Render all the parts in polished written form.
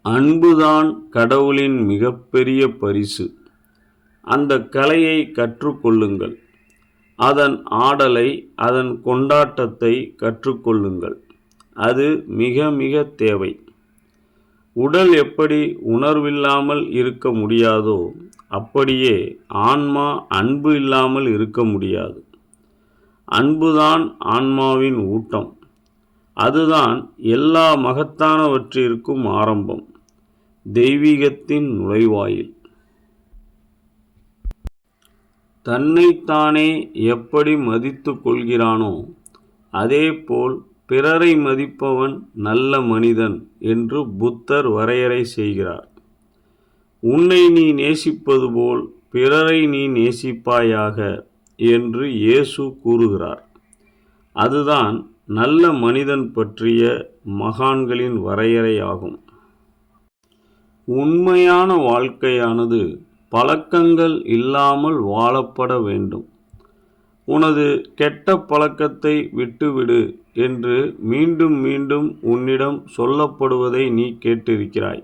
அன்புதான் கடவுளின் மிகப்பெரிய பரிசு. அந்த கலையை கற்றுக்கொள்ளுங்கள். அதன் ஆடலை, அதன் கொண்டாட்டத்தை கற்றுக்கொள்ளுங்கள். அது மிக மிக தேவை. உடல் எப்படி உணர்வில்லாமல் இருக்க முடியாதோ, அப்படியே ஆன்மா அன்பு இல்லாமல் இருக்க முடியாது. அன்புதான் ஆன்மாவின் ஊட்டம். அதுதான் எல்லா மகத்தானவற்றிற்கும் ஆரம்பம், தெய்வீகத்தின் நுழைவாயில். தன்னைத்தானே எப்படி மதித்து கொள்கிறானோ அதேபோல் பிறரை மதிப்பவன் நல்ல மனிதன் என்று புத்தர் வரையறை செய்கிறார். உன்னை நீ நேசிப்பது போல் பிறரை நீ நேசிப்பாயாக என்று இயேசு கூறுகிறார். அதுதான் நல்ல மனிதன் பற்றிய மகான்களின் வரையறையாகும். உண்மையான வாழ்க்கையானது பழக்கங்கள் இல்லாமல் வாழப்பட வேண்டும். உனது கெட்ட பழக்கத்தை விட்டுவிடு என்று மீண்டும் மீண்டும் உன்னிடம் சொல்லப்படுவதை நீ கேட்டிருக்கிறாய்.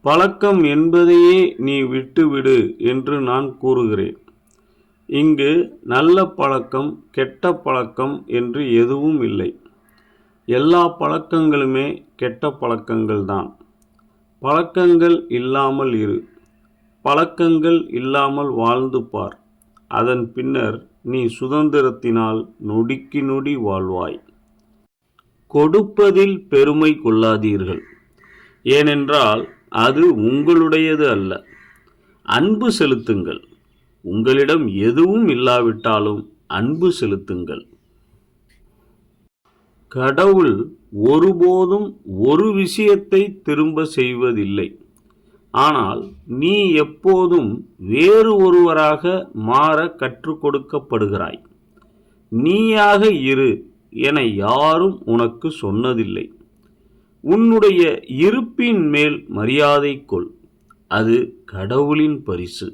பழக்கம் என்பதையே நீ விட்டுவிடு என்று நான் கூறுகிறேன். இங்கு நல்ல பழக்கம், கெட்ட பழக்கம் என்று எதுவும் இல்லை. எல்லா பழக்கங்களுமே கெட்ட பழக்கங்கள்தான். பழக்கங்கள் இல்லாமல் இரு. பழக்கங்கள் இல்லாமல் வாழ்ந்து பார். அதன் பின்னர் நீ சுதந்திரத்தினால் நொடிக்கு நொடி வாழ்வாய். கொடுப்பதில் பெருமை கொள்ளாதீர்கள், ஏனென்றால் அது உங்களுடையது அல்ல. அன்பு செலுத்துங்கள். உங்களிடம் எதுவும் இல்லாவிட்டாலும் அன்பு செலுத்துங்கள். கடவுள் ஒருபோதும் ஒரு விஷயத்தை திரும்ப செய்வதில்லை. ஆனால் நீ எப்போதும் வேறு ஒருவராக மாற கற்றுக் கொடுக்கப்படுகிறாய். நீயாக இரு என யாரும் உனக்கு சொன்னதில்லை. உன்னுடைய இருப்பின் மேல் மரியாதை கொள். அது கடவுளின் பரிசு.